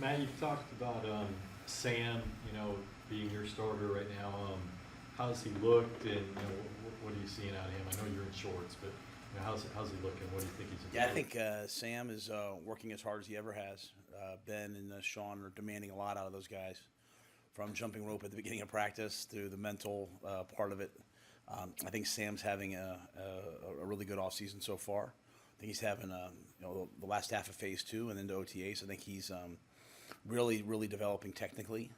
Matt, you've talked about Sam, being your starter right now. How's he looked, and what are you seeing out of him? I know you're in shorts, but how's he looking? What do you think he's Yeah, I improved? think Sam is working as hard as he ever has. Ben and Sean are demanding a lot out of those guys, from jumping rope at the beginning of practice through the mental part of it. I think Sam's having a really good offseason so far. I think he's having the last half of phase two and into OTAs. I think he's really developing technically.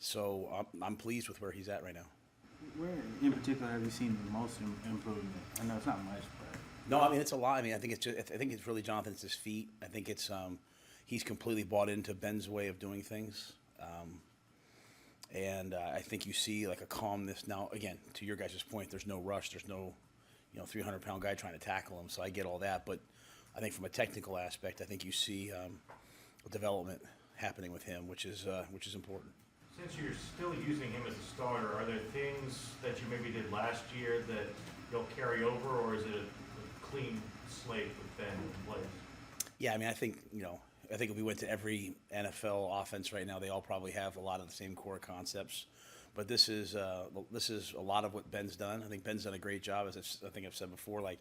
So I'm pleased with where he's at right now. Where in particular have you seen the most improvement? I know it's not much, but No, I mean it's a lot. I mean, I think it's really Jonathan's his feet. I think it's he's completely bought into Ben's way of doing things, and I think you see like a calmness now. Again, to your guys' point, there's no rush. There's no 300-pound guy trying to tackle him. So I get all that, but I think from a technical aspect, I think you see development happening with him, which is important. Since you're still using him as a starter, are there things that you maybe did last year that you'll carry over, or is it a clean slate with Ben in place? Yeah, I mean, I think if we went to every NFL offense right now, they all probably have a lot of the same core concepts. But this is a lot of what Ben's done. I think Ben's done a great job, as I think I've said before, like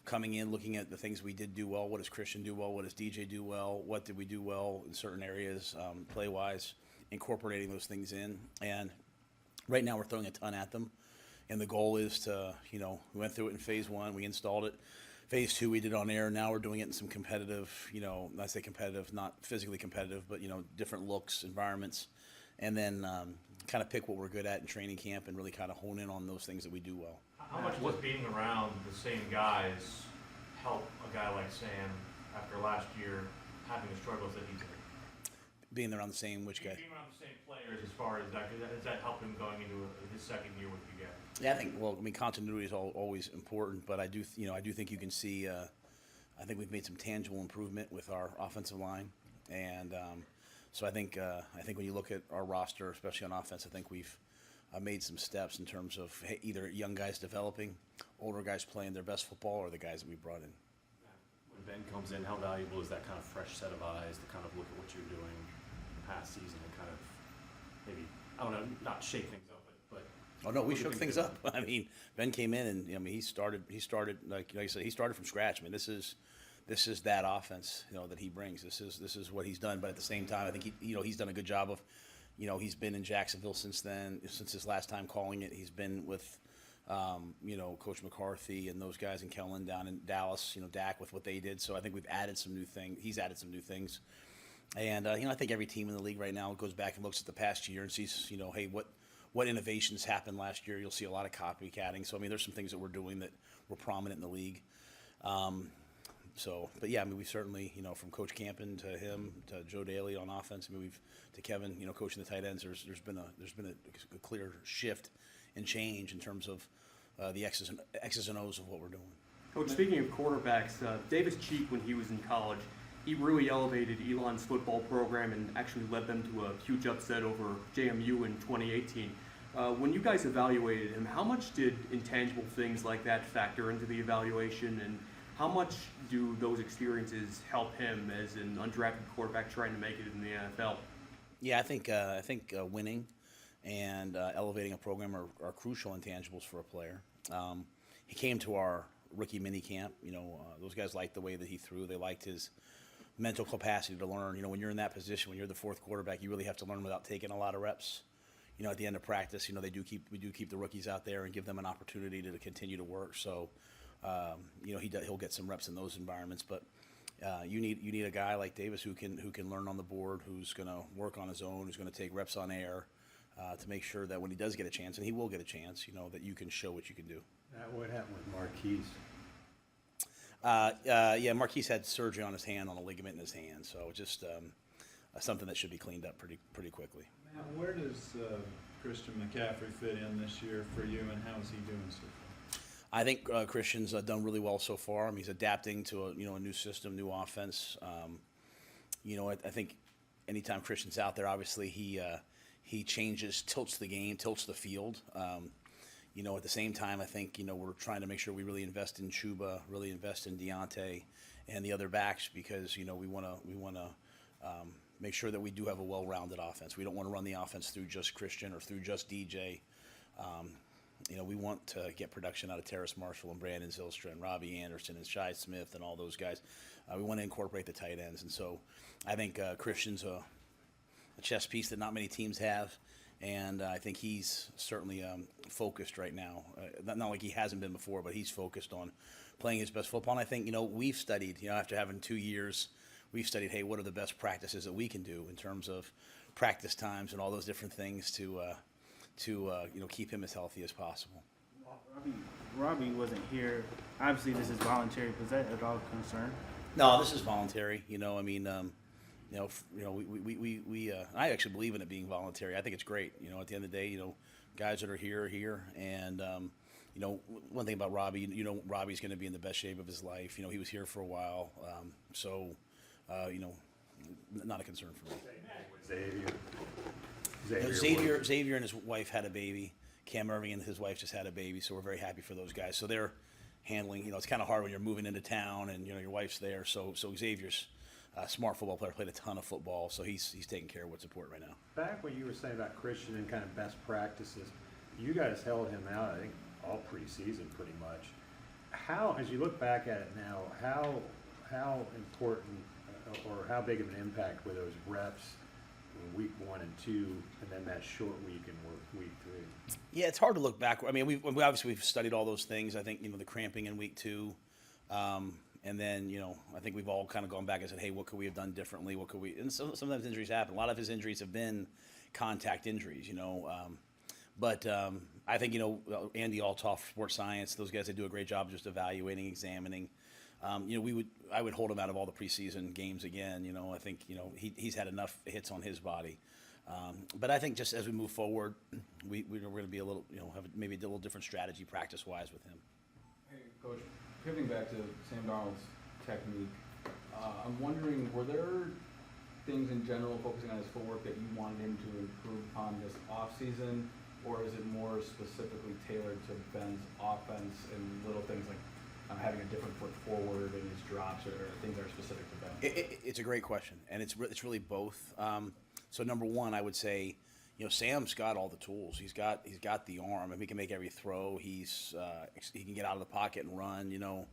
coming in, looking at the things we did do well. What does Christian do well? What does DJ do well? What did we do well in certain areas, play-wise? Incorporating those things in. And right now we're throwing a ton at them. And the goal is to, we went through it in phase one, we installed it. Phase two, we did on air. Now we're doing it in some competitive, I say competitive, not physically competitive, but, different looks, environments. And then kind of pick what we're good at in training camp and really kind of hone in on those things that we do well. How much does being around the same guys help a guy like Sam after last year having the struggles that he did? Being around the same which guy? Being around the same players, as far as that, does that help him going into his second year with you guys? Yeah, I mean, continuity is always important, but I do think you can see, I think we've made some tangible improvement with our offensive line. And so I think when you look at our roster, especially on offense, I think we've made some steps in terms of either young guys developing, older guys playing their best football, or the guys that we brought in. When Ben comes in, how valuable is that kind of fresh set of eyes to kind of look at what you're doing past season and kind of maybe, I don't know, not shake things up, but Oh no, we what do you shook think things of- up. I mean, Ben came in and I mean he started like I said, he started from scratch. I mean, this is that offense that he brings. This is what he's done. But at the same time, I think he's done a good job of he's been in Jacksonville since then, since his last time calling it. He's been with Coach McCarthy and those guys in Kellen down in Dallas, Dak with what they did. So I think we've added some new things. He's added some new things. And I think every team in the league right now goes back and looks at the past year and sees, hey, what innovations happened last year. You'll see a lot of copycatting. So I mean, there's some things that we're doing that were prominent in the league. But yeah, I mean, we certainly, from Coach Campen to him to Joe Daly on offense. I mean, to Kevin, coaching the tight ends. There's been a clear shift and change in terms of the X's and O's of what we're doing. Coach, speaking of quarterbacks, Davis Cheek, when he was in college, he really elevated Elon's football program and actually led them to a huge upset over JMU in 2018. When you guys evaluated him, how much did intangible things like that factor into the evaluation, and how much do those experiences help him as an undrafted quarterback trying to make it in the NFL? Yeah, I think winning and elevating a program are crucial intangibles for a player. He came to our rookie mini camp. Those guys liked the way that he threw. They liked his mental capacity to learn. When you're in that position, when you're the fourth quarterback, you really have to learn without taking a lot of reps. At the end of practice, we do keep the rookies out there and give them an opportunity to continue to work. So, he'll get some reps in those environments. But you need a guy like Davis who can learn on the board, who's going to work on his own, who's going to take reps on air, to make sure that when he does get a chance, and he will get a chance, that you can show what you can do. What happened with Marquise? Yeah, Marquise had surgery on his hand, on a ligament in his hand, so just something that should be cleaned up pretty quickly. Now, where does Christian McCaffrey fit in this year for you, and how is he doing so far? I think Christian's done really well so far. I mean, he's adapting to a new system, new offense. I think anytime Christian's out there, obviously he changes, tilts the game, tilts the field. At the same time, I think we're trying to make sure we really invest in Chuba, really invest in Deontay, and the other backs because we want to make sure that we do have a well-rounded offense. We don't want to run the offense through just Christian or through just DJ. We want to get production out of Terrace Marshall and Brandon Zylstra and Robbie Anderson and Shai Smith and all those guys. We want to incorporate the tight ends. And so I think Christian's a chess piece that not many teams have. And I think he's certainly focused right now. Not like he hasn't been before, but he's focused on playing his best football. And I think, we've studied, after having 2 years, we've studied, hey, what are the best practices that we can do in terms of practice times and all those different things to keep him as healthy as possible. Robbie wasn't here. Obviously, this is voluntary. Was that at all a concern? No, this is voluntary. I actually believe in it being voluntary. I think it's great. At the end of the day, guys that are here are here. And, one thing about Robbie, Robbie's going to be in the best shape of his life. He was here for a while. Not a concern for me. Xavier and his wife had a baby. Cam Irving and his wife just had a baby, so we're very happy for those guys. So they're handling, it's kind of hard when you're moving into town and, your wife's there. So Xavier's a smart football player, played a ton of football, so he's taking care of what's important right now. Back what you were saying about Christian and kind of best practices, you guys held him out, I think, all preseason pretty much. How, as you look back at it now, how important or how big of an impact were those reps in week 1 and 2, and then that short week in week 3? Yeah, it's hard to look back. I mean, we've studied all those things. I think, the cramping in week 2. And then, I think we've all kind of gone back and said, hey, what could we have done differently? What could we? And sometimes injuries happen. A lot of his injuries have been contact injuries, But I think, Andy Altoff, Sports Science, those guys, they do a great job just evaluating, examining. I would hold him out of all the preseason games again. I think, he's had enough hits on his body. But I think just as we move forward, we're going to be a little, have maybe a little different strategy practice-wise with him. Hey, Coach, pivoting back to Sam Darnold's technique, I'm wondering, were there things in general, focusing on his footwork, that you wanted him to improve upon this offseason, or is it more specifically tailored to Ben's offense and little things like having a different foot forward in his drops, or things that are specific to Ben? It's a great question, and it's really both. So number one, I would say, Sam's got all the tools. He's got the arm, and he can make every throw. He can get out of the pocket and run.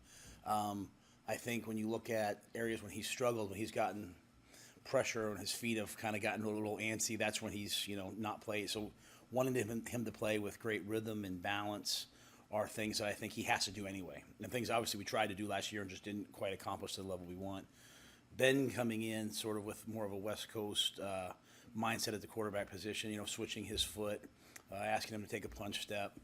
I think when you look at areas when he's struggled, when he's gotten pressure and his feet have kind of gotten a little antsy, that's when he's not played. So wanting him to play with great rhythm and balance are things that I think he has to do anyway, and things obviously we tried to do last year and just didn't quite accomplish to the level we want. Ben coming in sort of with more of a West Coast mindset at the quarterback position, switching his foot, asking him to take a punch step.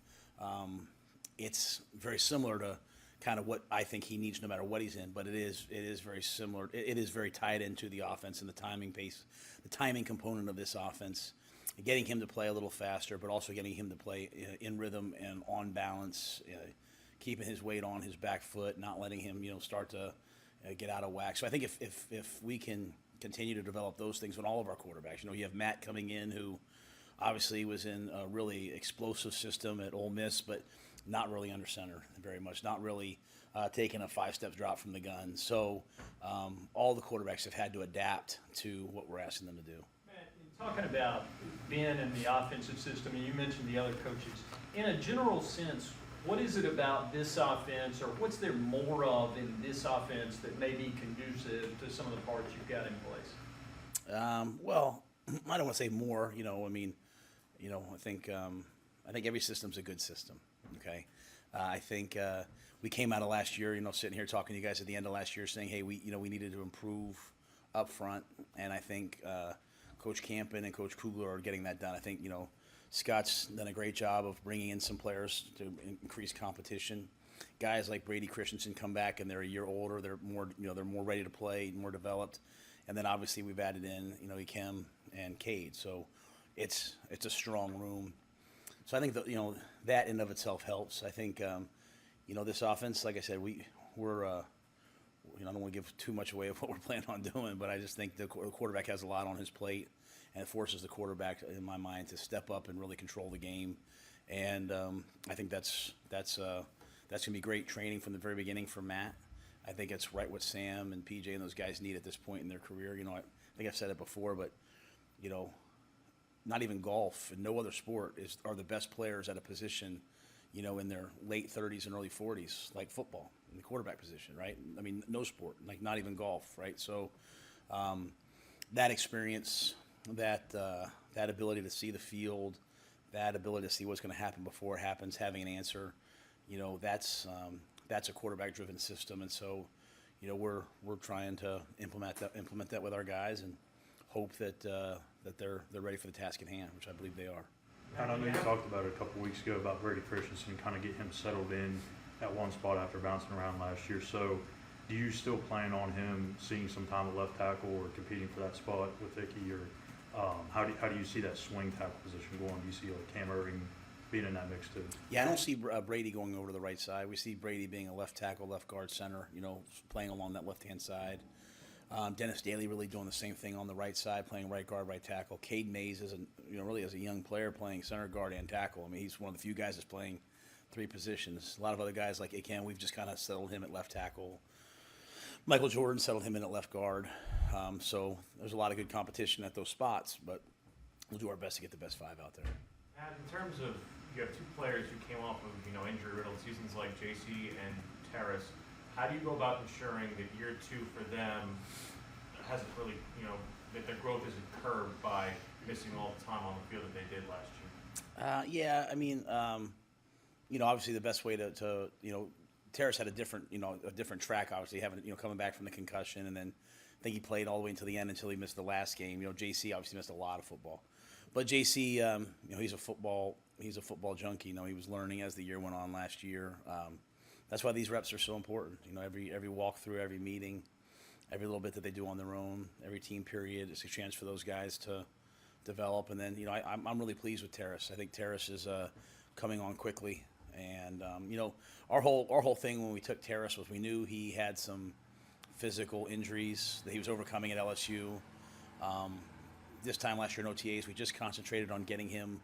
It's very similar to kind of what I think he needs no matter what he's in, but it is very similar. It is very tied into the offense and the timing component of this offense. Getting him to play a little faster, but also getting him to play in rhythm and on balance, keeping his weight on his back foot, not letting him, start to get out of whack. So I think if we can continue to develop those things with all of our quarterbacks, you have Matt coming in, who obviously was in a really explosive system at Ole Miss, but not really under center very much, not really taking a 5-step drop from the gun. So all the quarterbacks have had to adapt to what we're asking them to do. Talking about Ben and the offensive system, and you mentioned the other coaches, in a general sense, what is it about this offense, or what's there more of in this offense that may be conducive to some of the parts you've got in place? Well, I don't want to say more. I think every system's a good system. Okay, I think we came out of last year, sitting here talking to you guys at the end of last year, saying, hey, we needed to improve up front, and I think Coach Campen and Coach Kugler are getting that done. I think, Scott's done a great job of bringing in some players to increase competition. Guys like Brady Christensen come back and they're a year older. They're more, they're more ready to play, more developed. And then obviously we've added in, Ikem and Cade. So it's a strong room. So I think that, that in of itself helps. I think, this offense, like I said, we're I don't want to give too much away of what we're planning on doing, but I just think the quarterback has a lot on his plate, and it forces the quarterback, in my mind, to step up and really control the game. And I think that's going to be great training from the very beginning for Matt. I think it's right what Sam and PJ and those guys need at this point in their career. think I've said it before, but, you know, not even golf and no other sport are the best players at a position, you know, in their late 30s and early 40s, like football, in the quarterback position, right? I mean, no sport, like not even golf, right? So that experience, that ability to see the field, that ability to see what's going to happen before it happens, having an answer, you know, that's a quarterback-driven system, and so, you know, we're trying to implement that with our guys, and hope that they're ready for the task at hand, which I believe they are. And I know you talked about it a couple weeks ago about Brady Christensen, kind of get him settled in at one spot after bouncing around last year. So, do you still plan on him seeing some time at left tackle or competing for that spot with Ickey, or how do you see that swing tackle position going? Do you see like Cam Irving being in that mix too? Yeah, I don't see Brady going over to the right side. We see Brady being a left tackle, left guard, center, you know, playing along that left-hand side. Dennis Daly really doing the same thing on the right side, playing right guard, right tackle. Cade Mays is, really as a young player playing center guard and tackle. I mean, he's one of the few guys that's playing three positions. A lot of other guys like Akan, we've just kind of settled him at left tackle. Michael Jordan settled him in at left guard. So there's a lot of good competition at those spots, but we'll do our best to get the best five out there. And in terms of, you have two players who came off of, injury-riddled seasons like JC and Terrace. How do you go about ensuring that year two for them hasn't really, that their growth isn't curbed by missing all the time on the field that they did last year? Yeah, I mean, obviously the best way to Terrace had a different track, obviously, having, coming back from the concussion, and then I think he played all the way until the end until he missed the last game. JC obviously missed a lot of football. But JC, he's a football junkie. He was learning as the year went on last year. That's why these reps are so important. Every walkthrough, every meeting, every little bit that they do on their own, every team period, it's a chance for those guys to develop. And then, I'm really pleased with Terrace. I think Terrace is coming on quickly. And our whole thing when we took Terrace was we knew he had some physical injuries that he was overcoming at LSU. This time last year in OTAs, we just concentrated on getting him.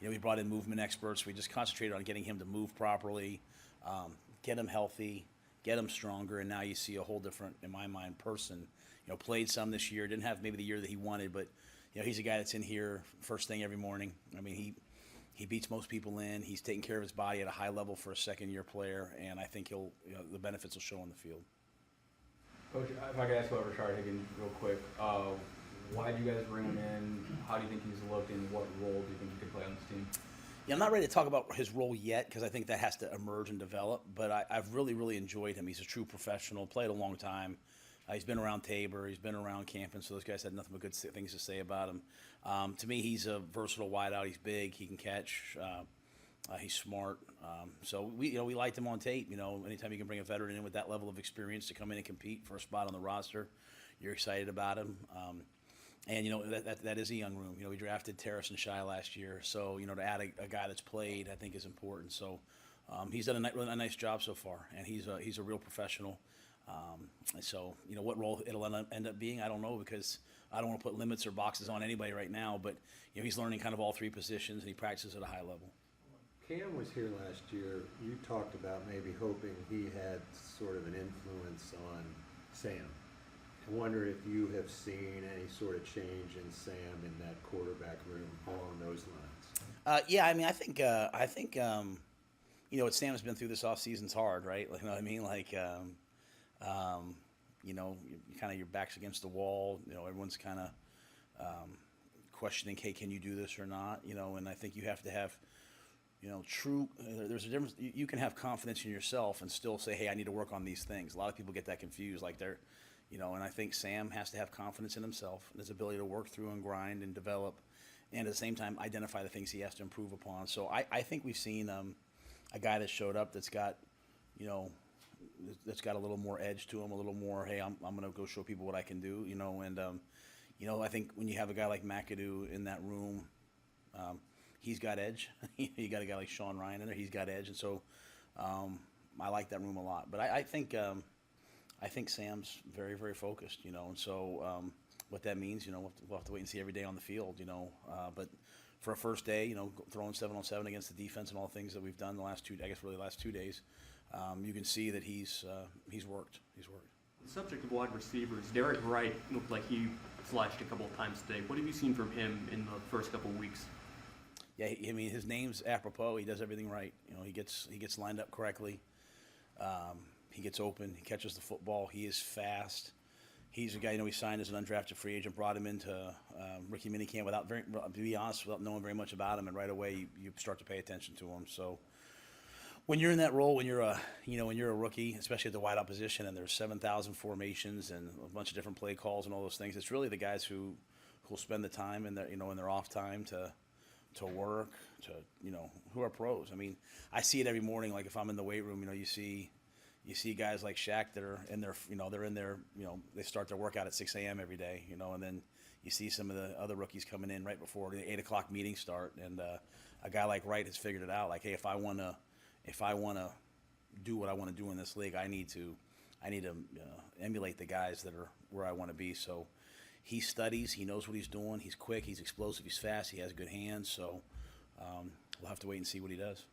We brought in movement experts. We just concentrated on getting him to move properly, get him healthy, get him stronger, and now you see a whole different, in my mind, person. Played some this year, didn't have maybe the year that he wanted, but he's a guy that's in here first thing every morning. I mean, he beats most people in. He's taking care of his body at a high level for a second-year player, and I think the benefits will show on the field. Coach, if I could ask about Rashard Higgins real quick, why did you guys bring him in? How do you think he's looked, and what role do you think he could play on this team? Yeah, I'm not ready to talk about his role yet because I think that has to emerge and develop, but I've really, really enjoyed him. He's a true professional, played a long time. He's been around Tabor, he's been around camping, so those guys had nothing but good things to say about him. To me, he's a versatile wideout. He's big, he can catch, he's smart. So we liked him on tape. Anytime you can bring a veteran in with that level of experience to come in and compete for a spot on the roster, you're excited about him. And that is a young room. We drafted Terrace and Shai last year, so to add a guy that's played, I think is important. So he's done a nice job so far, and he's a real professional. So what role it'll end up being, I don't know, because I don't want to put limits or boxes on anybody right now. But he's learning kind of all three positions, and he practices at a high level. Cam was here last year. You talked about maybe hoping he had sort of an influence on Sam. I wonder if you have seen any sort of change in Sam in that quarterback room along those lines. Yeah, I mean, I think what Sam's been through this offseason's hard, right? Like, you know what I mean? Like, kind of your back's against the wall. Everyone's kind of questioning, hey, can you do this or not? And I think you have to have, true. There's a difference. You can have confidence in yourself and still say, hey, I need to work on these things. A lot of people get that confused, like they're. And I think Sam has to have confidence in himself and his ability to work through and grind and develop, and at the same time identify the things he has to improve upon. So I think we've seen a guy that showed up that's got, that's got a little more edge to him, a little more, hey, I'm going to go show people what I can do, and I think when you have a guy like McAdoo in that room, he's got edge. You got a guy like Sean Ryan in there, he's got edge, and so I like that room a lot. But I think Sam's very, very focused, and so what that means, we'll have to wait and see every day on the field, but for a first day, throwing 7-on-7 against the defense and all the things that we've done the last 2 days, you can see that he's worked. The subject of wide receivers, Derek Wright looked like he flashed a couple of times today. What have you seen from him in the first couple of weeks? Yeah, I mean, his name's apropos. He does everything right. You know, he gets lined up correctly. He gets open. He catches the football. He is fast. He's a guy, you know, he signed as an undrafted free agent, brought him into rookie minicamp to be honest, without knowing very much about him, and right away you start to pay attention to him. So when you're in that role, when you're a rookie, especially at the wideout position, and there's 7,000 formations and a bunch of different play calls and all those things, it's really the guys who will spend the time in their off time to work, who are pros. I mean, I see it every morning. Like if I'm in the weight room, you see guys like Shaq that are in their, they start their workout at 6 a.m. every day, and then you see some of the other rookies coming in right before the 8 o'clock meetings start. And a guy like Wright has figured it out. Like, hey, if I want to do what I want to do in this league, I need to emulate the guys that are where I want to be. So he studies, he knows what he's doing, he's quick, he's explosive, he's fast, he has good hands. So we'll have to wait and see what he does.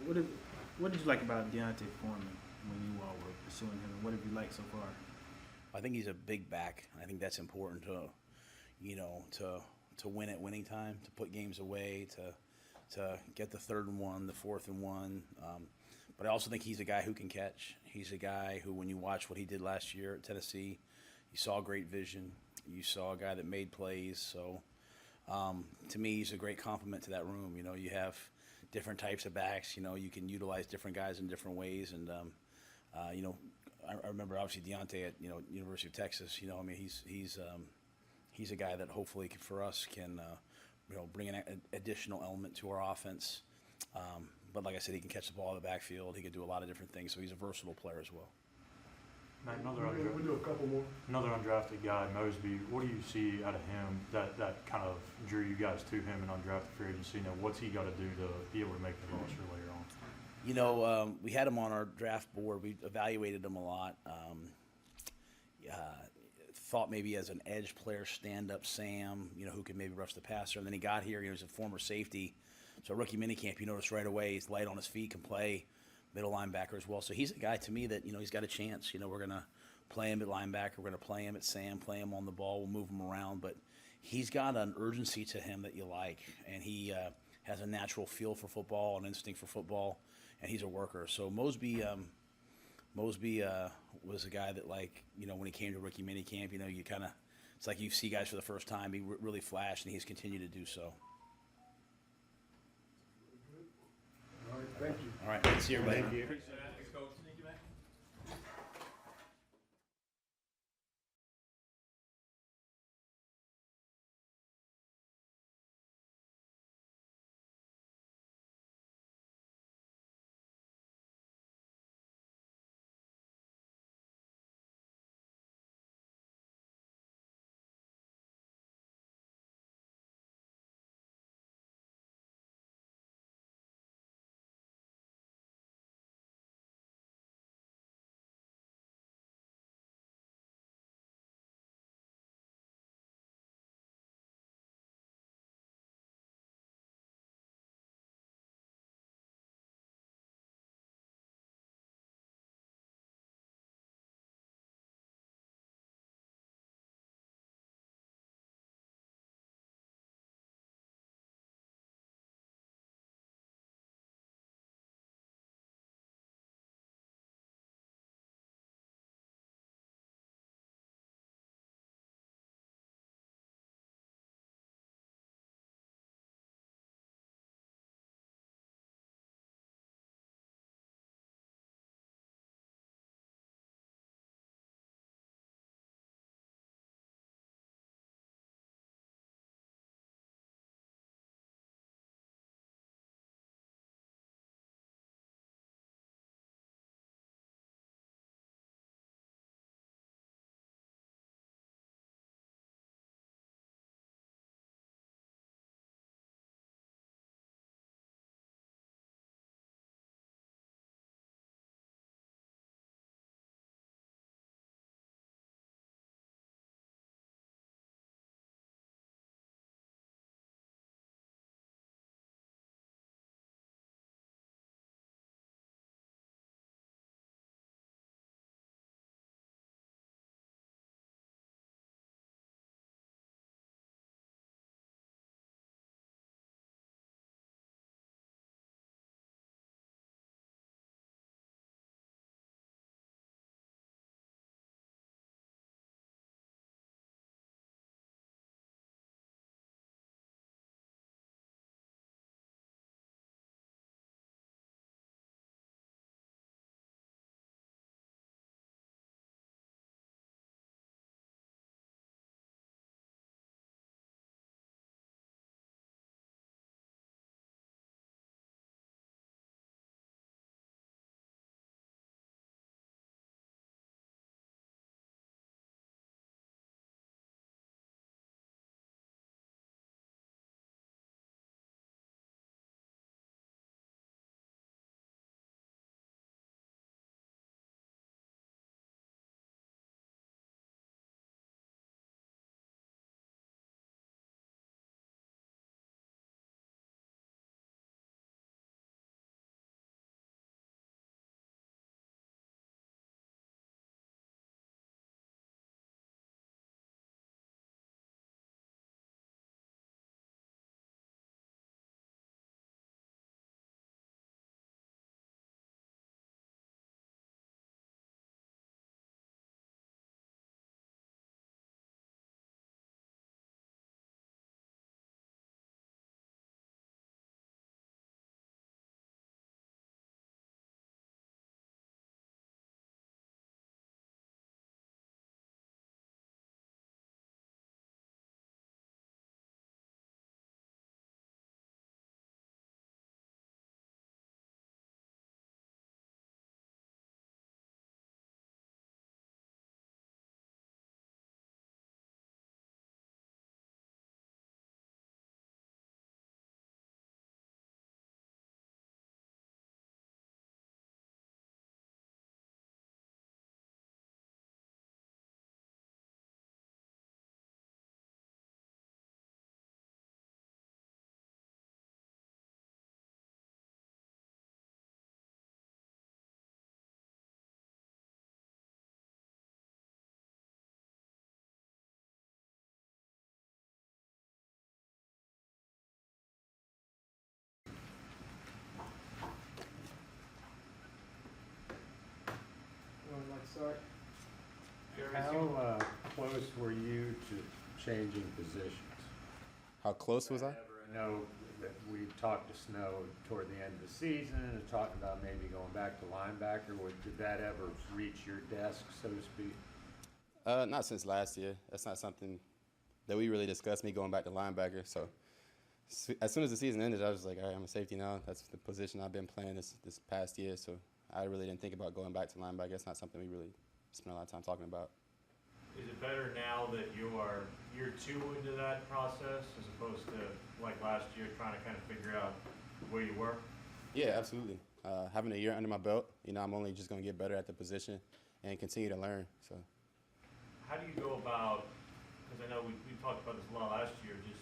What did you like about Deontay Foreman when you all were pursuing him, and what have you liked so far? I think he's a big back. I think that's important to win at winning time, to put games away, to get the 3rd and 1, the 4th and 1. But I also think he's a guy who can catch. He's a guy who, when you watch what he did last year at Tennessee, you saw great vision. You saw a guy that made plays. So to me, he's a great complement to that room. You have different types of backs. You can utilize different guys in different ways. And I remember obviously Deontay at University of Texas. I mean, he's a guy that hopefully for us can bring an additional element to our offense. But like I said, he can catch the ball in the backfield. He can do a lot of different things. So he's a versatile player as well. Matt, another undrafted guy, Mosby. What do you see out of him that kind of drew you guys to him in undrafted free agency? What's he got to do to be able to make the roster later on? We had him on our draft board. We evaluated him a lot. Thought maybe as an edge player, stand-up Sam, who could maybe rush the passer. And then he got here. He was a former safety. So rookie minicamp, you notice right away he's light on his feet, can play middle linebacker as well. So he's a guy to me that, he's got a chance. We're going to play him at linebacker. We're going to play him at Sam, play him on the ball. We'll move him around. But he's got an urgency to him that you like. And he has a natural feel for football, an instinct for football. And he's a worker. So Mosby was a guy that, when he came to rookie minicamp, it's like you see guys for the first time. He really flashed, and he's continued to do so. All right, thank you. All right, good to see everybody. Thank you. changing positions? How close was I? I know that we talked to Snow toward the end of the season and talking about maybe going back to linebacker. Did that ever reach your desk, so to speak? Not since last year. That's not something that we really discussed, me going back to linebacker. So as soon as the season ended, I was like, all right, I'm a safety now. That's the position I've been playing this past year. So I really didn't think about going back to linebacker. It's not something we really spent a lot of time talking about. Is it better now that you are year 2 into that process as opposed to like last year trying to kind of figure out where you were? Yeah, absolutely. Having a year under my belt, I'm only just going to get better at the position and continue to learn. So. How do you go about, because I know we talked about this a lot last year, just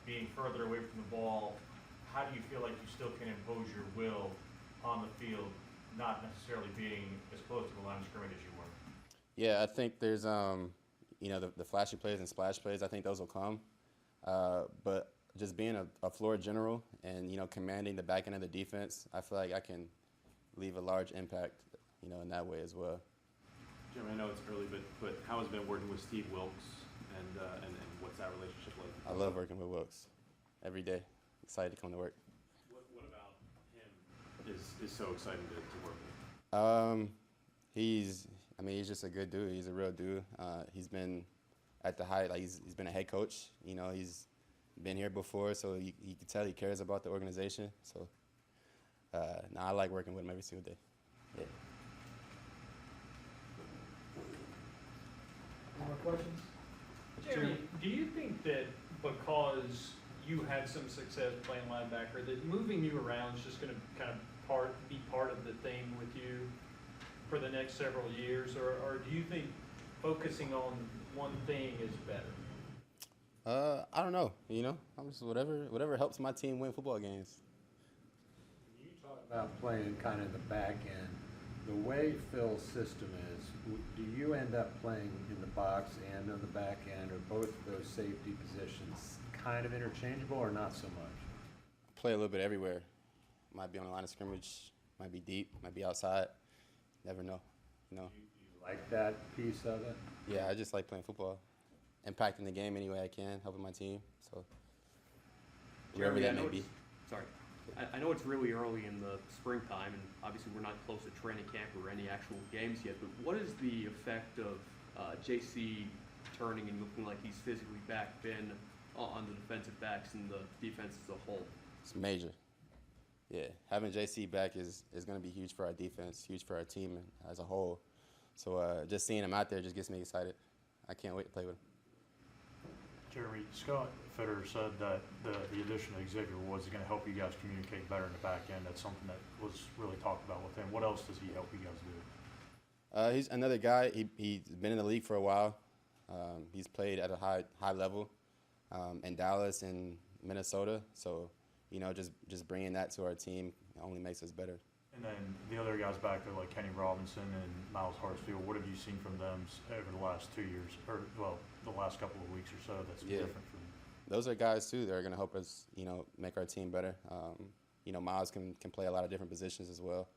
being further away from the ball, how do you feel like you still can impose your will on the field, not necessarily being as close to the line of scrimmage as you were? Yeah, I think there's, the flashy plays and splash plays, I think those will come. But just being a floor general and, commanding the back end of the defense, I feel like I can leave a large impact, in that way as well. Jim, I know it's early, but how has it been working with Steve Wilkes, and what's that relationship like? I love working with Wilkes every day. Excited to come to work. What about him is so exciting to work with? He's just a good dude. He's a real dude. He's been at the height, like he's been a head coach. He's been here before, so you can tell he cares about the organization. So, I like working with him every single day. Yeah. Any more questions? Jeremy, do you think that because you had some success playing linebacker, that moving you around is just going to kind of be part of the thing with you for the next several years, or do you think focusing on one thing is better? I don't know. I'm just whatever helps my team win football games. You talk about playing kind of the back end. The way Phil's system is, do you end up playing in the box and on the back end, or both of those safety positions kind of interchangeable, or not so much? Play a little bit everywhere. Might be on the line of scrimmage, might be deep, might be outside. Never know. Do you like that piece of it? Yeah, I just like playing football, impacting the game any way I can, helping my team. So wherever Jeremy, that may be. Sorry. I know it's really early in the springtime, and obviously we're not close to training camp or any actual games yet, but what is the effect of JC turning and looking like he's physically back been on the defensive backs and the defense as a whole? It's major. Yeah, having JC back is going to be huge for our defense, huge for our team as a whole. So just seeing him out there just gets me excited. I can't wait to play with him. Jeremy, Scott Fitterer said that the addition of Xavier Woods is going to help you guys communicate better in the back end. That's something that was really talked about with him. What else does he help you guys do? He's another guy. He's been in the league for a while. He's played at a high level in Dallas and Minnesota. So, just bringing that to our team only makes us better. And then the other guys back there, like Kenny Robinson and Miles Hartsfield, what have you seen from them over the last 2 years, or, the last couple of weeks or so that's different from them? Those are guys, too, that are going to help us, make our team better. Miles can play a lot of different positions as well.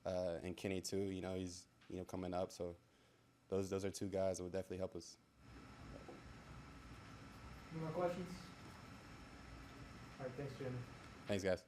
And Kenny, too, he's, coming up. So those are two guys that will definitely help us. Any more questions? All right, thanks, Jimmy. Thanks, guys.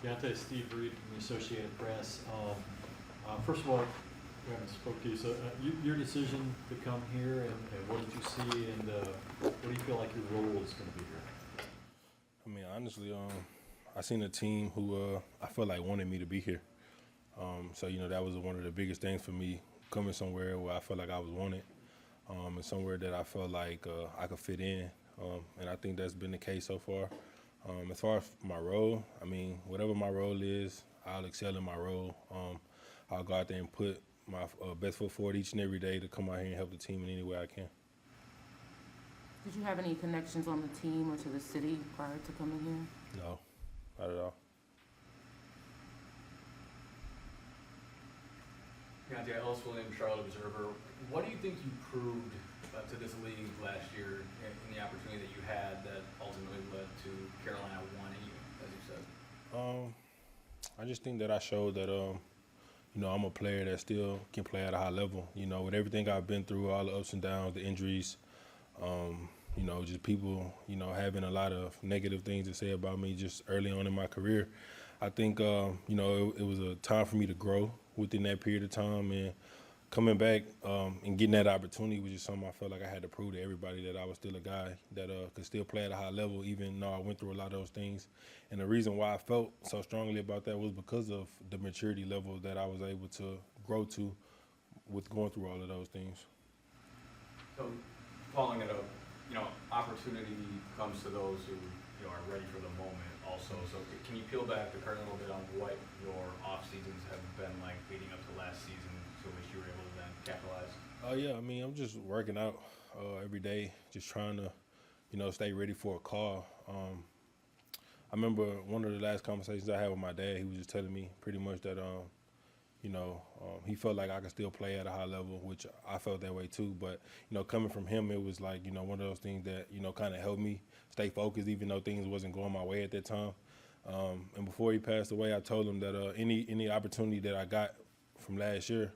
Deontay, Steve Reed from the Associated Press. First of all, we haven't spoke to you, so your decision to come here, and what did you see, and what do you feel like your role is going to be here? I mean, honestly, I seen a team who I felt like wanted me to be here. So, that was one of the biggest things for me, coming somewhere where I felt like I was wanted, and somewhere that I felt like I could fit in. And I think that's been the case so far. As far as my role, I mean, whatever my role is, I'll excel in my role. I'll go out there and put my best foot forward each and every day to come out here and help the team in any way I can. Did you have any connections on the team or to the city prior to coming here? No, not at all. Deontay, Ellis Williams, Charlotte Observer. What do you think you proved to this league last year in the opportunity that you had that ultimately led to Carolina wanting you, as you said? I just think that I showed that, I'm a player that still can play at a high level. With everything I've been through, all the ups and downs, the injuries, just people, having a lot of negative things to say about me just early on in my career. I think, it was a time for me to grow within that period of time, and coming back and getting that opportunity was just something I felt like I had to prove to everybody that I was still a guy that could still play at a high level, even though I went through a lot of those things. And the reason why I felt so strongly about that was because of the maturity level that I was able to grow to with going through all of those things. So, calling it opportunity comes to those who are ready for the moment also. So can you peel back the curtain a little bit on what your off seasons have been like leading up to last season, to which you were able to then capitalize? Yeah, I mean, I'm just working out every day, just trying to, stay ready for a call. I remember one of the last conversations I had with my dad. He was just telling me pretty much that, he felt like I could still play at a high level, which I felt that way too. But, coming from him, it was like, one of those things that, kind of helped me stay focused, even though things wasn't going my way at that time. And before he passed away, I told him that any opportunity that I got from last year,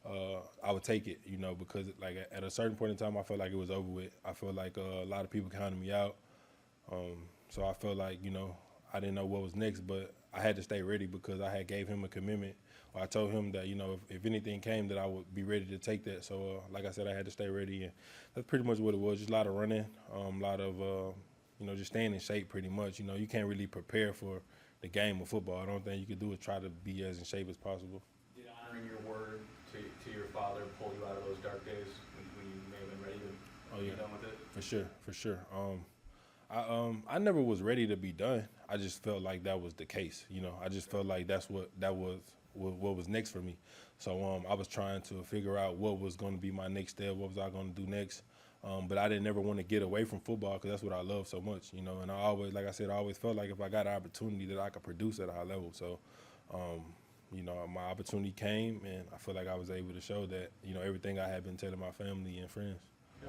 I would take it, because like at a certain point in time, I felt like it was over with. I felt like a lot of people counted me out. So I felt like, I didn't know what was next, but I had to stay ready because I had gave him a commitment. I told him that, if anything came, that I would be ready to take that. So, like I said, I had to stay ready, and that's pretty much what it was. Just a lot of running, a lot of, just staying in shape pretty much. You can't really prepare for the game of football. The only thing you can do is try to be as in shape as possible. Did honoring your word to your father pull you out of those dark days when you may have been ready to be done with it? For sure. I never was ready to be done. I just felt like that was the case. I just felt like that was next for me. So I was trying to figure out what was going to be my next step. What was I going to do next? But I didn't ever want to get away from football because that's what I love so much. And I always, like I said, I always felt like if I got an opportunity that I could produce at a high level. So, my opportunity came, and I feel like I was able to show that, everything I had been telling my family and friends.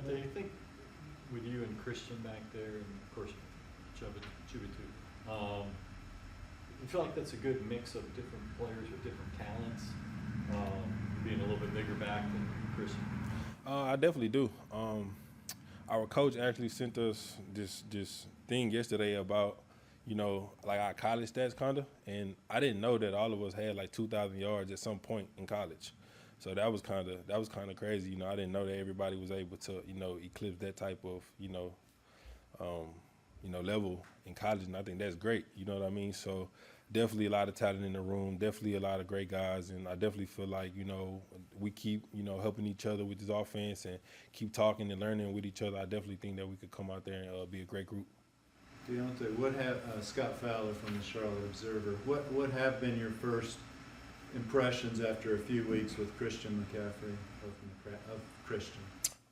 Do you think with you and Christian back there, and of course Chubby too, you feel like that's a good mix of different players with different talents, being a little bit bigger back than Christian? I definitely do. Our coach actually sent us this thing yesterday about, like our college stats kinda, and I didn't know that all of us had like 2,000 yards at some point in college. So that was kind of crazy. I didn't know that everybody was able to, eclipse that type of, level in college, and I think that's great. You know what I mean? So definitely a lot of talent in the room, definitely a lot of great guys, and I definitely feel like, we keep, helping each other with this offense and keep talking and learning with each other. I definitely think that we could come out there and be a great group. Deontay, Scott Fowler from the Charlotte Observer, what have been your first impressions after a few weeks with Christian McCaffrey of Christian?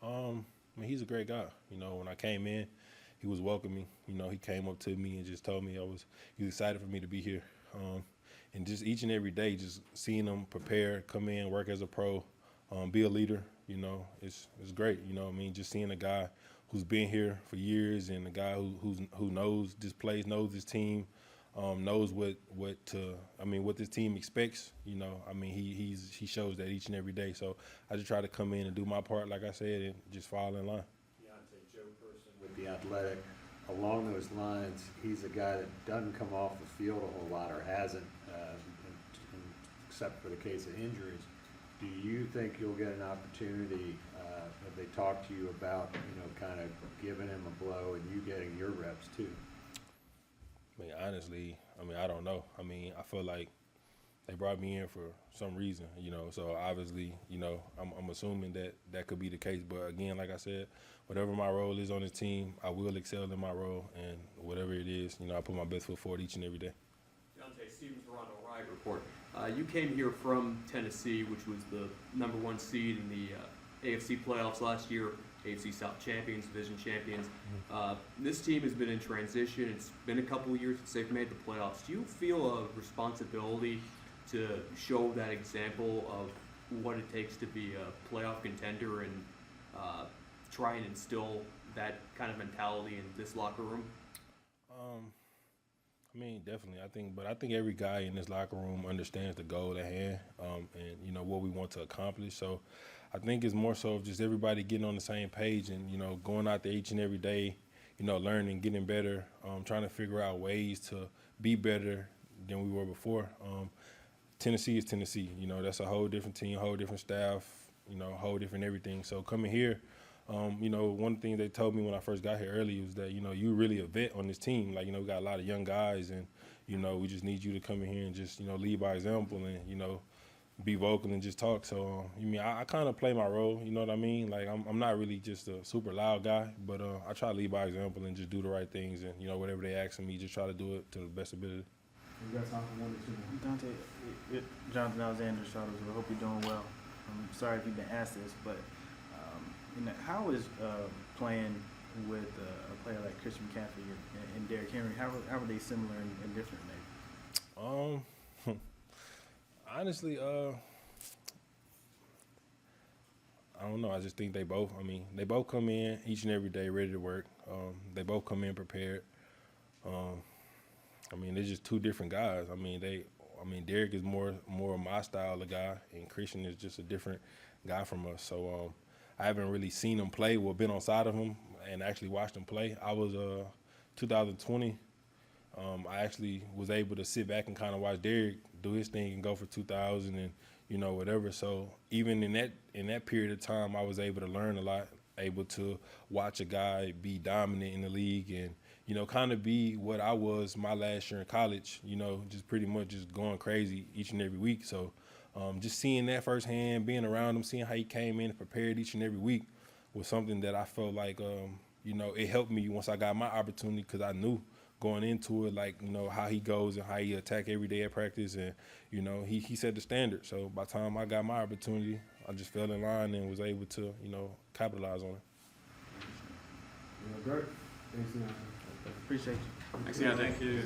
I mean, he's a great guy. When I came in, he was welcoming. He came up to me and just told me he was excited for me to be here. And just each and every day, just seeing him prepare, come in, work as a pro, be a leader, it's great. Just seeing a guy who's been here for years and a guy who knows this place, knows this team, knows what this team expects. He shows that each and every day. So I just try to come in and do my part, like I said, and just fall in line. Deontay, Joe Person with The Athletic. along those lines, he's a guy that doesn't come off the field a whole lot or hasn't, except for the case of injuries. Do you think you'll get an opportunity, have they talked to you about, kind of giving him a blow and you getting your reps too? I mean, honestly, I don't know. I feel like they brought me in for some reason, so obviously, I'm assuming that could be the case. But again, like I said, whatever my role is on the team, I will excel in my role, and whatever it is, I put my best foot forward each and every day. Deontay, Steven Toronto Riot Report. You came here from Tennessee, which was the #1 seed in the AFC playoffs last year, AFC South champions, division champions. This team has been in transition. It's been a couple of years since they've made the playoffs. Do you feel a responsibility to show that example of what it takes to be a playoff contender and try and instill that kind of mentality in this locker room? Definitely. I think every guy in this locker room understands the goal at hand, and what we want to accomplish. So I think it's more so of just everybody getting on the same page and going out there each and every day, learning, getting better, trying to figure out ways to be better than we were before. Tennessee is Tennessee. That's a whole different team, whole different staff, whole different everything. So coming here, one thing they told me when I first got here early was that, you're really a vet on this team. Like, we got a lot of young guys and, we just need you to come in here and just, lead by example and, be vocal and just talk. So, I kind of play my role, you know what I mean? Like, I'm not really just a super loud guy, but I try to lead by example and just do the right things and, whatever they ask of me, just try to do it to the best ability. We got time for 1 or 2 more. Dante, Jonathan Alexander, Charlottesville. I hope you're doing well. I'm sorry if you've been asked this, but how is playing with a player like Christian McCaffrey and Derrick Henry? How are they similar and different, maybe? Honestly, I don't know. I just think they both come in each and every day ready to work. They both come in prepared. They're just two different guys. Derrick is more of my style of guy, and Christian is just a different guy from us. So I haven't really seen him play, been on side of him and actually watched him play. I was 2020. I actually was able to sit back and kind of watch Derrick do his thing and go for 2,000 and whatever. So even in that period of time, I was able to learn a lot, able to watch a guy be dominant in the league and kind of be what I was my last year in college. Just pretty much just going crazy each and every week. So just seeing that firsthand, being around him, seeing how he came in and prepared each and every week was something that I felt like it helped me once I got my opportunity because I knew going into it, like, how he goes and how he attack every day at practice. And, he set the standard. So by the time I got my opportunity, I just fell in line and was able to, capitalize on it. Great. Thanks, Jonathan. Appreciate you. Thanks, Deontay. Thank you.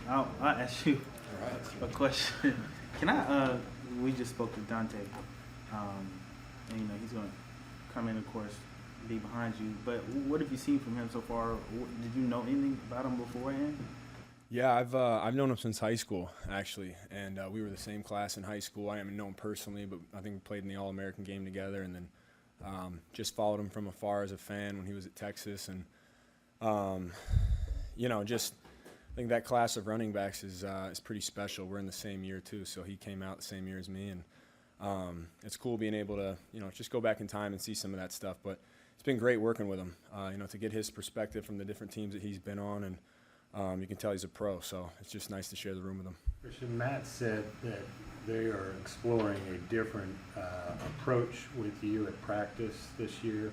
I'll ask you a question. Can I, we just spoke to Dante, and you know, he's gonna come in, of course, be behind you, but what have you seen from him so far? Did you know anything about him beforehand? Yeah, I've known him since high school, actually, and we were the same class in high school. I haven't known him personally, but I think we played in the All-American game together, and then just followed him from afar as a fan when he was at Texas, and you know, just I think that class of running backs is pretty special. We're in the same year too, so he came out the same year as me, and it's cool being able to, you know, just go back in time and see some of that stuff. But it's been great working with him, you know, to get his perspective from the different teams that he's been on, and you can tell he's a pro, so it's just nice to share the room with him. Christian, Matt said that they are exploring a different approach with you at practice this year.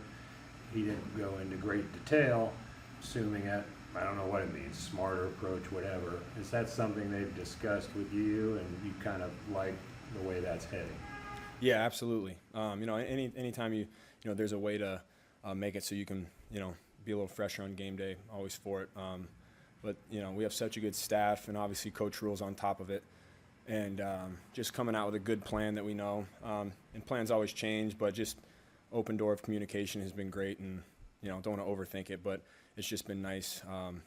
He didn't go into great detail, assuming that, I don't know what it means, smarter approach, whatever. Is that something they've discussed with you, and you kind of like the way that's heading? Yeah, absolutely. You know, anytime you know, there's a way to make it so you can, you know, be a little fresher on game day, always for it. But, you know, we have such a good staff, and obviously Coach Rhule's on top of it. And just coming out with a good plan that we know. And plans always change, but just open door of communication has been great. And, you know, don't want to overthink it, but it's just been nice,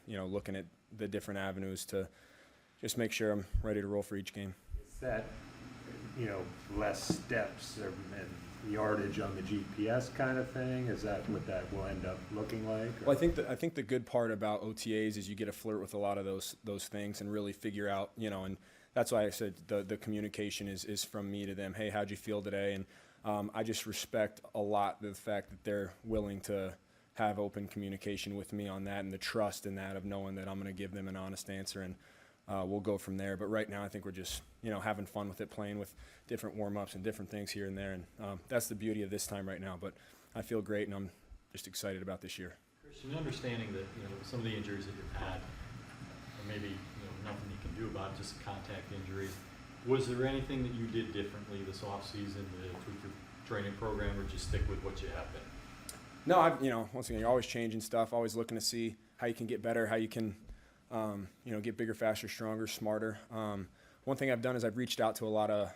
you know, looking at the different avenues to just make sure I'm ready to roll for each game. Is that, you know, less steps and yardage on the GPS kind of thing? Is that what that will end up looking like? Or? Well, I think the good part about OTAs is you get to flirt with a lot of those things and really figure out, you know, and that's why I said the communication is from me to them. Hey, how'd you feel today? And I just respect a lot the fact that they're willing to have open communication with me on that, and the trust in that of knowing that I'm going to give them an honest answer, and we'll go from there. But right now I think we're just, you know, having fun with it, playing with different warm-ups and different things here and there, and that's the beauty of this time right now. But I feel great, and I'm just excited about this year. Christian, understanding that, you know, some of the injuries that you've had, or maybe, you know, nothing you can do about it, just a contact injury, was there anything that you did differently this offseason to tweak your training program, or just stick with what you have been? No, you know, once again, you're always changing stuff, always looking to see how you can get better, how you can, you know, get bigger, faster, stronger, smarter. One thing I've done is I've reached out to a lot of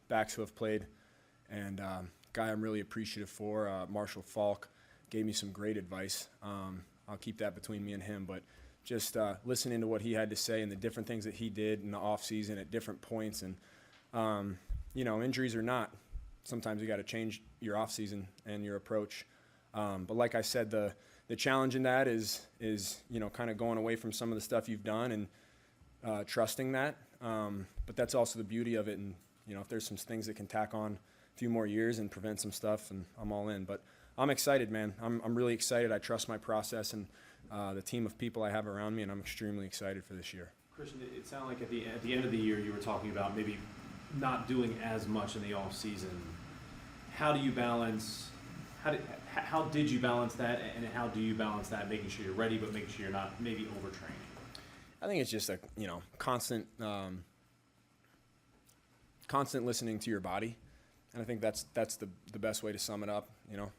backs who have played, and guy I'm really appreciative for, Marshall Falk, gave me some great advice. I'll keep that between me and him, but just listening to what he had to say and the different things that he did in the off season at different points, and you know, injuries or not, sometimes you got to change your off season and your approach. But like I said, the challenge in that is you know, kind of going away from some of the stuff you've done and trusting that. But that's also the beauty of it. And you know, if there's some things that can tack on a few more years and prevent some stuff, and I'm all in. But I'm excited, man. I'm really excited. I trust my process and the team of people I have around me, and I'm extremely excited for this year. Christian, it sounded like at the end of the year you were talking about maybe not doing as much in the off season. How do you balance? How did you balance that, and how do you balance that, making sure you're ready but making sure you're not maybe overtraining? I think it's just a, you know, constant listening to your body, and I think that's the best way to sum it up. You know,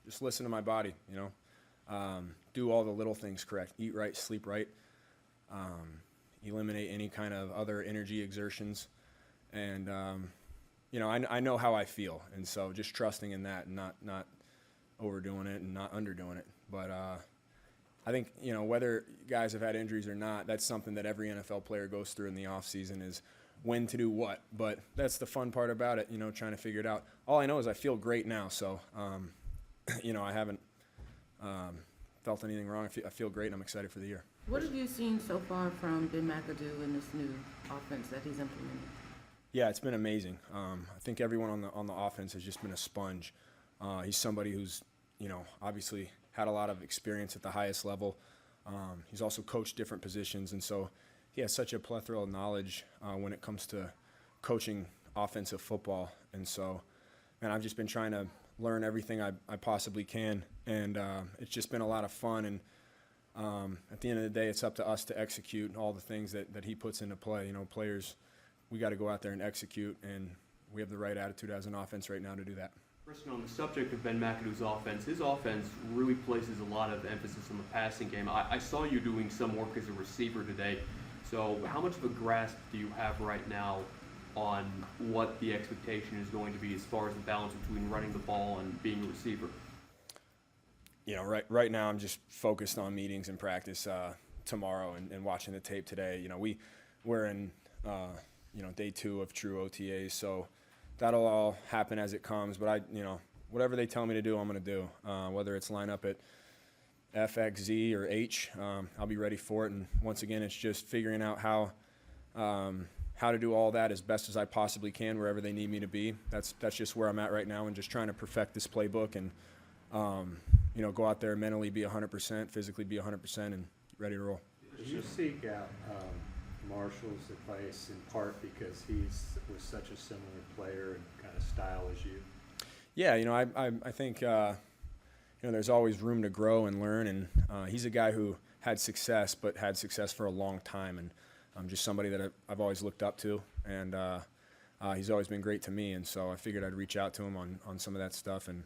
just listen to my body. You know, do all the little things correct. Eat right, sleep right. Eliminate any kind of other energy exertions, and you know, I know how I feel, and so just trusting in that, and not overdoing it and not underdoing it. But I think, you know, whether guys have had injuries or not, that's something that every NFL player goes through in the off season, is when to do what. But that's the fun part about it, you know, trying to figure it out. All I know is I feel great now, so you know, I haven't felt anything wrong. I feel great, and I'm excited for the year. What have you seen so far from Ben McAdoo in this new offense that he's implemented? Yeah, it's been amazing. I think everyone on the offense has just been a sponge. He's somebody who's, you know, obviously had a lot of experience at the highest level. He's also coached different positions, and so he has such a plethora of knowledge when it comes to coaching offensive football. And so, man, I've just been trying to learn everything I possibly can, and it's just been a lot of fun. And at the end of the day, it's up to us to execute all the things that he puts into play. You know, players, we got to go out there and execute, and we have the right attitude as an offense right now to do that. Christian, on the subject of Ben McAdoo's offense, his offense really places a lot of emphasis on the passing game. I saw you doing some work as a receiver today. So how much of a grasp do you have right now on what the expectation is going to be as far as the balance between running the ball and being a receiver? You know, right now I'm just focused on meetings and practice tomorrow and watching the tape today. You know, we're in day 2 of true OTAs, so that'll all happen as it comes. But whatever they tell me to do, I'm going to do. Whether it's line up at F, X, Z, or H, I'll be ready for it. And once again, it's just figuring out how to do all that as best as I possibly can wherever they need me to be. That's just where I'm at right now, and just trying to perfect this playbook and go out there mentally, be 100%, physically be 100%, and ready to roll. Did you seek out Marshall's advice in part because was such a similar player and kind of style as you? Yeah, I think there's always room to grow and learn, and he's a guy who had success, but had success for a long time, and just somebody that I've always looked up to, and he's always been great to me, and so I figured I'd reach out to him on some of that stuff, and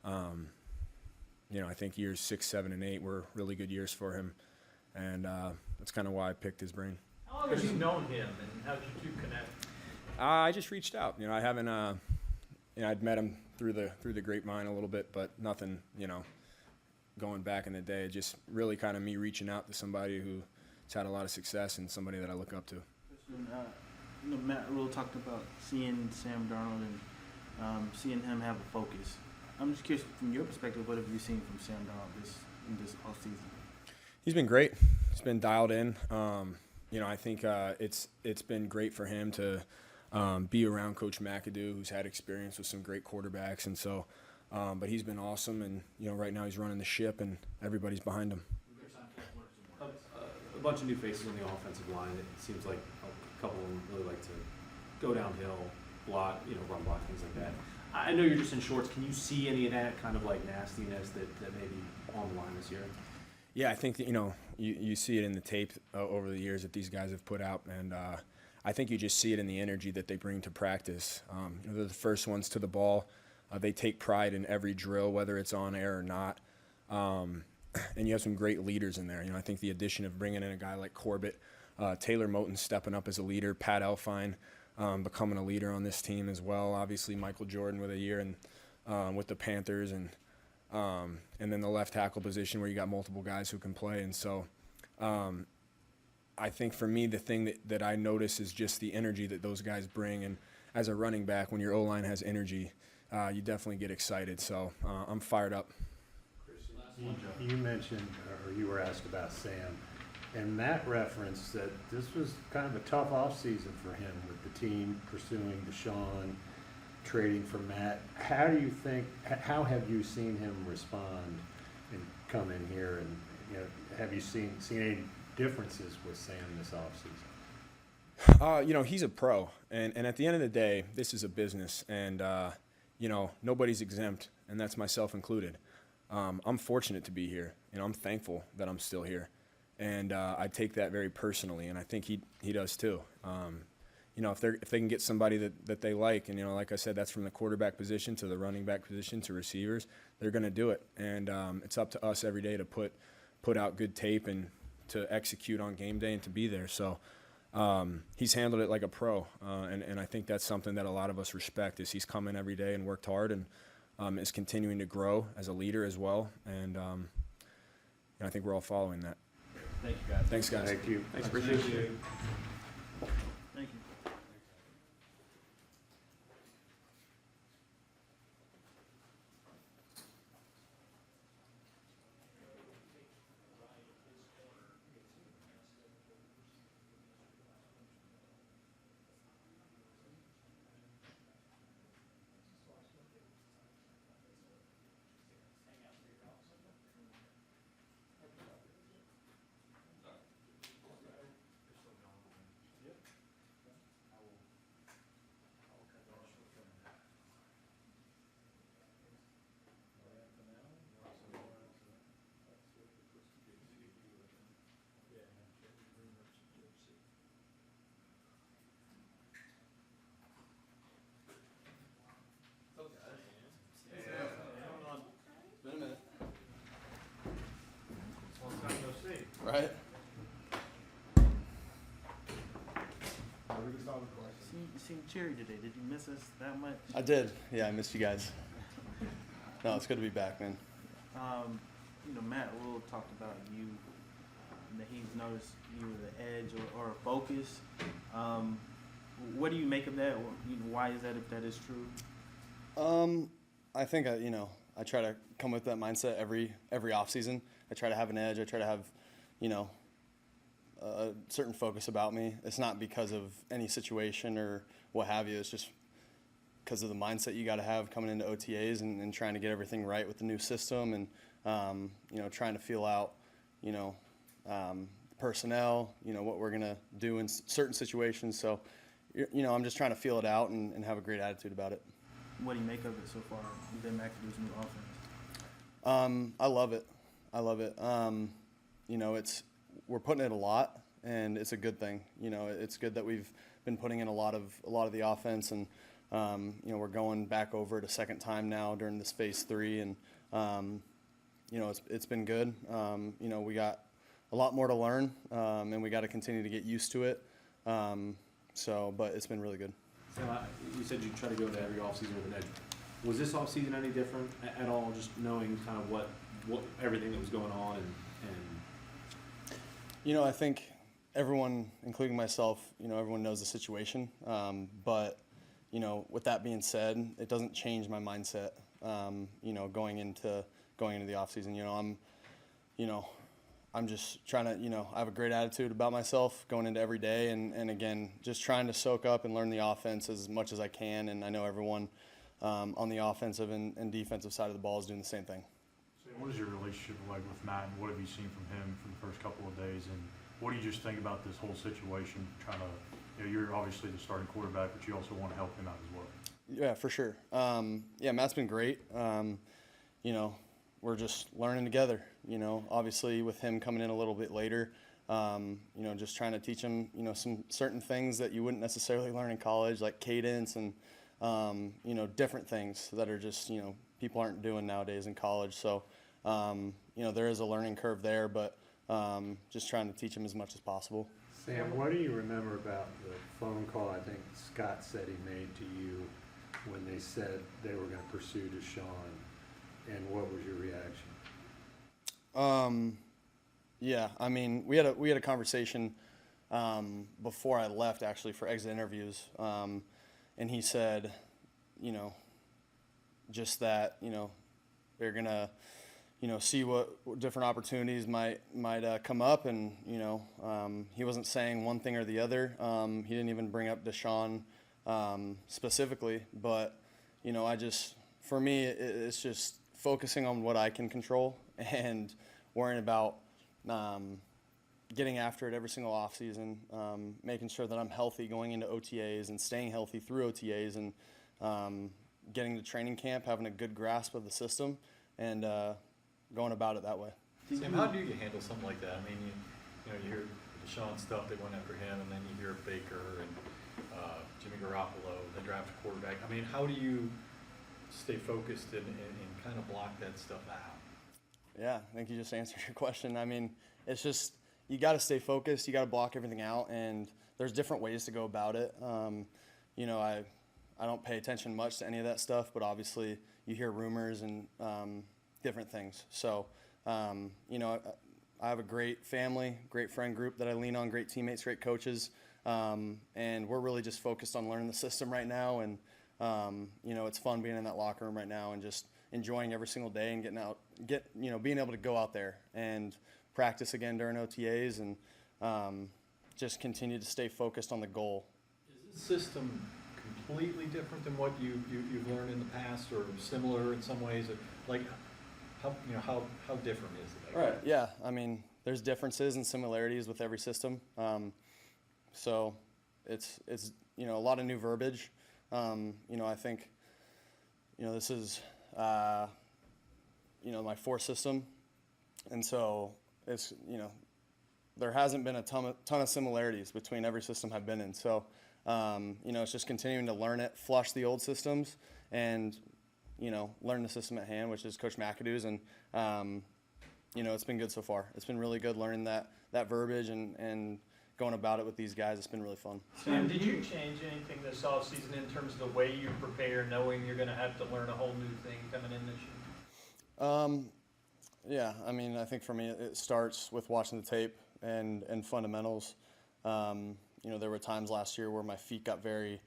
I think years 6, 7, and 8 were really good years for him, and that's kind of why I picked his brain. How long have you known him, and how did you two connect? I just reached out. I haven't. I'd met him through the grapevine a little bit, but nothing. Going back in the day, just really kind of me reaching out to somebody who's had a lot of success and somebody that I look up to. Matt Rhule talked about seeing Sam Darnold and seeing him have a focus. I'm just curious, from your perspective, what have you seen from Sam Darnold in this offseason? He's been great. He's been dialed in. I think it's been great for him to be around Coach McAdoo, who's had experience with some great quarterbacks, and so. But he's been awesome, and right now he's running the ship, and everybody's behind him. A bunch of new faces on the offensive line. It seems like a couple of them really like to go downhill, block, run block, things like that. I know you're just in shorts. Can you see any of that kind of like nastiness that may be on the line this year? Yeah, I think that, you see it in the tape over the years that these guys have put out, and I think you just see it in the energy that they bring to practice. They're the first ones to the ball. They take pride in every drill, whether it's on air or not. And you have some great leaders in there. I think the addition of bringing in a guy like Corbett, Taylor Moton stepping up as a leader, Pat Elfine becoming a leader on this team as well. Obviously, Michael Jordan with a year and with the Panthers, and then the left tackle position where you got multiple guys who can play. And so I think for me, the thing that I notice is just the energy that those guys bring. And as a running back, when your O-line has energy, you definitely get excited. So I'm fired up. You mentioned, or you were asked about Sam, and Matt referenced that this was kind of a tough offseason for him with the team pursuing Deshaun, trading for Matt. How have you seen him respond and come in here, and have you seen any differences with Sam this offseason? He's a pro, and at the end of the day, this is a business, and nobody's exempt, and that's myself included. I'm fortunate to be here. I'm thankful that I'm still here, and I take that very personally, and I think he does too. If they can get somebody that they like, and like I said, that's from the quarterback position to the running back position to receivers, they're going to do it, and it's up to us every day to put out good tape and to execute on game day and to be there. So he's handled it like a pro, and I think that's something that a lot of us respect. Is he's come in every day and worked hard, and is continuing to grow as a leader as well, and I think we're all following that. Thank you, guys. Thanks, guys. Thank you. Thanks, appreciate it. Thank you. we can start with questions. You seem cheery today. Did you miss us that much? I did. Yeah, I missed you guys. No, it's good to be back, man. Matt Rhule talked about you, that he's noticed you with an edge or a focus. What do you make of that? Why is that, if that is true? I think I try to come with that mindset every off season. I try to have an edge. I try to have, a certain focus about me. It's not because of any situation or what have you. It's just because of the mindset you got to have coming into OTAs and trying to get everything right with the new system and trying to feel out personnel, what we're gonna do in certain situations. So I'm just trying to feel it out and have a great attitude about it. What do you make of it so far, Ben McAdoo's new offense? I love it. We're putting in a lot, and it's a good thing. It's good that we've been putting in a lot of the offense, and we're going back over it a second time now during this phase 3, and it's been good. We got a lot more to learn, and we got to continue to get used to it. But it's been really good. So, you said you try to go to every offseason with an edge. Was this offseason any different at all, just knowing kind of what everything that was going on and I think everyone, including myself, everyone knows the situation. But with that being said, it doesn't change my mindset. Going into the offseason, I'm just trying to, I have a great attitude about myself going into every day, and again, just trying to soak up and learn the offense as much as I can. And I know everyone on the offensive and defensive side of the ball is doing the same thing. So what is your relationship like with Matt, and what have you seen from him for the first couple of days? And what do you just think about this whole situation? Trying to, you're obviously the starting quarterback, but you also want to help him out as well. Yeah, for sure. Matt's been great. We're just learning together. Obviously with him coming in a little bit later, just trying to teach him, some certain things that you wouldn't necessarily learn in college, like cadence and, different things that are just, people aren't doing nowadays in college. So, there is a learning curve there, but just trying to teach him as much as possible. Sam, what do you remember about the phone call I think Scott said he made to you when they said they were going to pursue Deshaun, and what was your reaction? We had a conversation before I left, actually, for exit interviews, and he said, just that, they're gonna, see what different opportunities might come up, and he wasn't saying one thing or the other. He didn't even bring up Deshaun specifically, but for me, it's just focusing on what I can control and worrying about getting after it every single offseason, making sure that I'm healthy going into OTAs and staying healthy through OTAs, and getting to training camp, having a good grasp of the system, and going about it that way. Sam, how do you handle something like that? I mean, you hear Deshaun stuff, they went after him, and then you hear Baker and Jimmy Garoppolo, they draft a quarterback. I mean, how do you stay focused and kind of block that stuff out? Yeah, I think you just answered your question. I mean, it's just, you got to stay focused, you got to block everything out, and there's different ways to go about it. I don't pay attention much to any of that stuff, but obviously you hear rumors and different things. So, I have a great family, great friend group that I lean on, great teammates, great coaches, and we're really just focused on learning the system right now, and it's fun being in that locker room right now and just enjoying every single day and being able to go out there and practice again during OTAs and just continue to stay focused on the goal. Is this system completely different than what you've learned in the past, or similar in some ways? Like, how different is it? Right. Yeah. I mean, there's differences and similarities with every system. So it's a lot of new verbiage. I think this is my fourth system, and so it's there hasn't been a ton of similarities between every system I've been in. So it's just continuing to learn it, flush the old systems, and learn the system at hand, which is Coach McAdoo's, and it's been good so far. It's been really good learning that verbiage and going about it with these guys. It's been really fun. Sam, did you change anything this offseason in terms of the way you prepare, knowing you're going to have to learn a whole new thing coming in this year? Yeah, I mean, I think for me it starts with watching the tape and fundamentals. You know, there were times last year where my feet got very,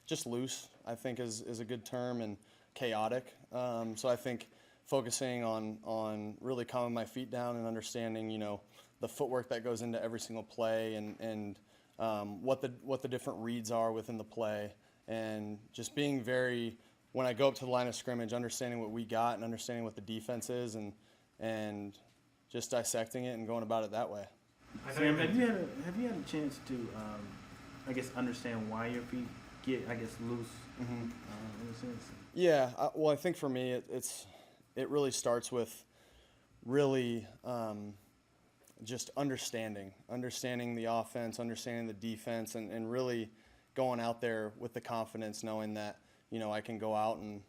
just loose, I think is a good term, and chaotic. So I think focusing on really calming my feet down and understanding, you know, the footwork that goes into every single play and what the different reads are within the play, and just being very, when I go up to the line of scrimmage, understanding what we got and understanding what the defense is, and just dissecting it and going about it that way. Sam, have you had a chance to, I guess, understand why your feet get, I guess, loose in a sense? Yeah, well, I think for me, it really starts with really just understanding the offense, understanding the defense, and really going out there with the confidence, knowing that, you know, I can go out and,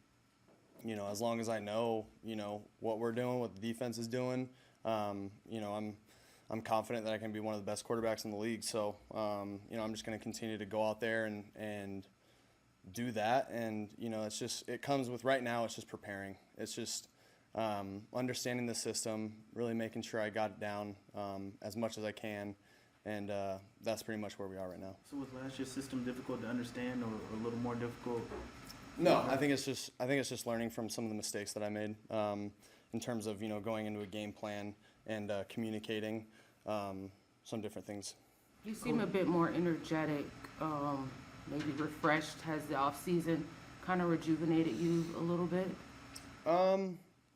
you know, as long as I know, you know, what we're doing, what the defense is doing, you know, I'm confident that I can be one of the best quarterbacks in the league. So, you know, I'm just going to continue to go out there and do that. And, you know, it comes with, right now, it's just preparing. It's just understanding the system, really making sure I got it down as much as I can. And that's pretty much where we are right now. So was last year's system difficult to understand or a little more difficult? No, I think it's just learning from some of the mistakes that I made in terms of, you know, going into a game plan and communicating some different things. You seem a bit more energetic, maybe refreshed. Has the off season kind of rejuvenated you a little bit?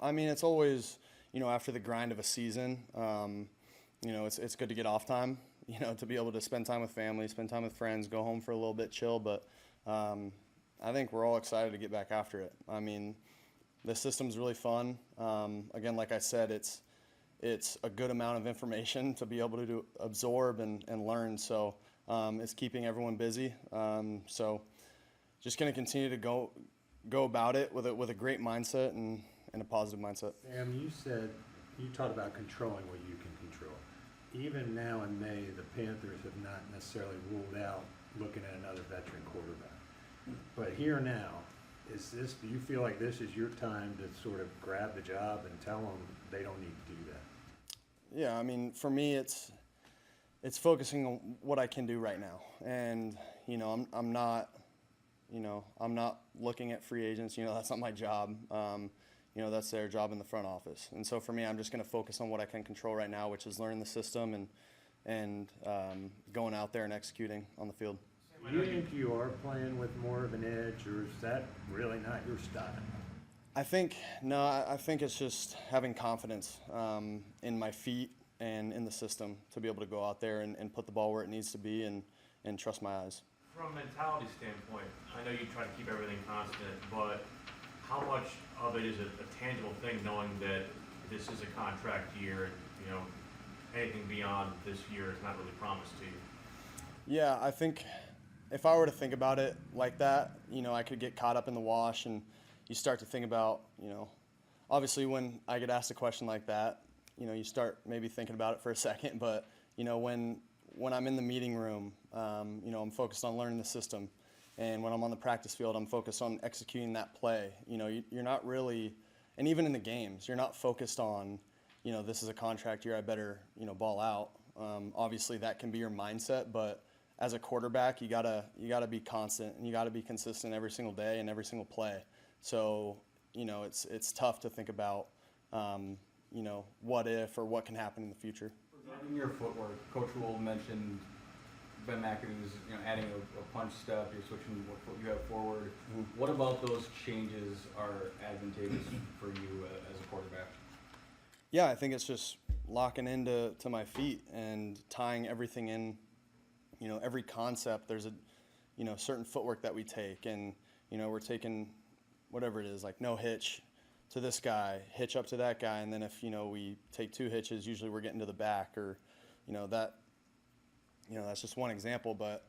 I mean, it's always, you know, after the grind of a season, you know, it's good to get off time, you know, to be able to spend time with family, spend time with friends, go home for a little bit, chill. But I think we're all excited to get back after it. I mean, the system's really fun. Again, like I said, it's a good amount of information to be able to absorb and learn. So it's keeping everyone busy. So just going to continue to go about it with a great mindset and a positive mindset. Sam, you talked about controlling what you can control. Even now in May, the Panthers have not necessarily ruled out looking at another veteran quarterback. But here now, do you feel like this is your time to sort of grab the job and tell them they don't need to do that? Yeah, I mean, for me, it's focusing on what I can do right now. And, you know, I'm not looking at free agents. You know, that's not my job. You know, that's their job in the front office. And so for me, I'm just going to focus on what I can control right now, which is learning the system and going out there and executing on the field. Do you think you are playing with more of an edge, or is that really not your style? I think it's just having confidence in my feet and in the system to be able to go out there and put the ball where it needs to be and trust my eyes. From a mentality standpoint, I know you try to keep everything constant, but how much of it is a tangible thing knowing that this is a contract year and, you know, anything beyond this year is not really promised to you? Yeah, I think if I were to think about it like that, you know, I could get caught up in the wash, and you start to think about, you know, obviously when I get asked a question like that, you know, you start maybe thinking about it for a second, but, you know, when I'm in the meeting room, you know, I'm focused on learning the system. And when I'm on the practice field, I'm focused on executing that play. You know, you're not really, and even in the games, you're not focused on, you know, this is a contract year, I better, you know, ball out. Obviously that can be your mindset, but as a quarterback, you gotta be constant and you gotta be consistent every single day and every single play. So, you know, it's tough to think about, you know, what if or what can happen in the future. Regarding your footwork, Coach Rhule mentioned Ben McAdoo's, you know, adding a punch step, you're switching what foot you have forward. What about those changes are advantageous for you as a quarterback? Yeah, I think it's just locking into my feet and tying everything in. You know, every concept, there's a, you know, certain footwork that we take, and, you know, we're taking whatever it is, like no hitch to this guy, hitch up to that guy, and then if, you know, we take two hitches, usually we're getting to the back, or, you know, that's just one example, but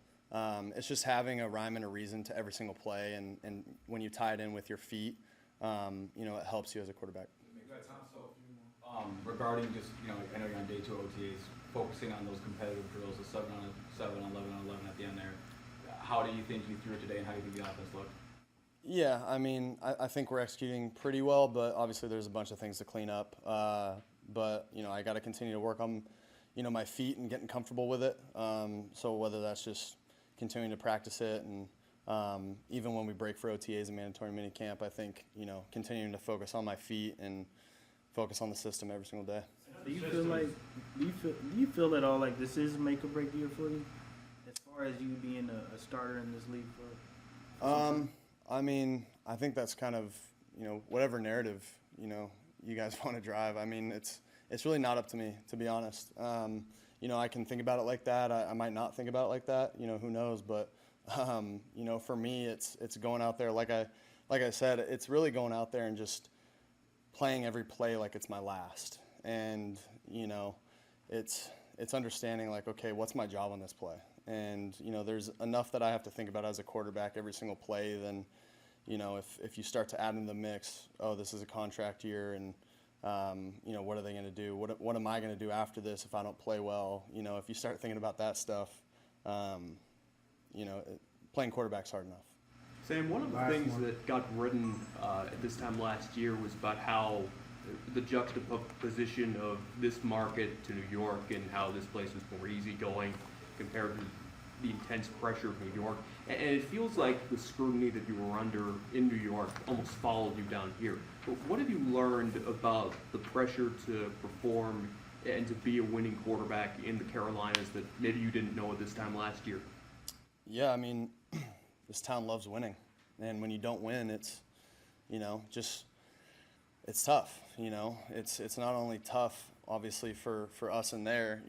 it's just having a rhyme and a reason to every single play, and when you tie it in with your feet, you know, it helps you as a quarterback. Regarding just, I know you're on day 2 OTAs, focusing on those competitive drills, the 7 on 7, 11 on 11 at the end there. How do you think you threw it today, and how do you think the offense looked? Yeah, I mean, I think we're executing pretty well, but obviously there's a bunch of things to clean up. But, I got to continue to work on, my feet and getting comfortable with it. So whether that's just continuing to practice it and even when we break for OTAs and mandatory minicamp, I think, continuing to focus on my feet and focus on the system every single day. Do you feel at all like this is make or break year for you, as far as you being a starter in this league for? I mean, I think that's kind of, whatever narrative, you guys want to drive. I mean, it's really not up to me, to be honest. I can think about it like that. I might not think about it like that. Who knows? But, for me, it's going out there. Like I said, it's really going out there and just playing every play like it's my last. And, it's understanding like, okay, what's my job on this play? And, there's enough that I have to think about as a quarterback every single play. Then, if you start to add in the mix, oh, this is a contract year, and, what are they going to do? What am I going to do after this if I don't play well? If you start thinking about that stuff, playing quarterback's hard enough. Sam, one of the things that got written at this time last year was about how the juxtaposition of this market to New York and how this place was more easygoing compared to the intense pressure of New York. And it feels like the scrutiny that you were under in New York almost followed you down here. But what have you learned about the pressure to perform and to be a winning quarterback in the Carolinas that maybe you didn't know at this time last year? Yeah, I mean, this town loves winning. And when you don't win, it's, it's tough, It's not only tough, obviously, for us in there,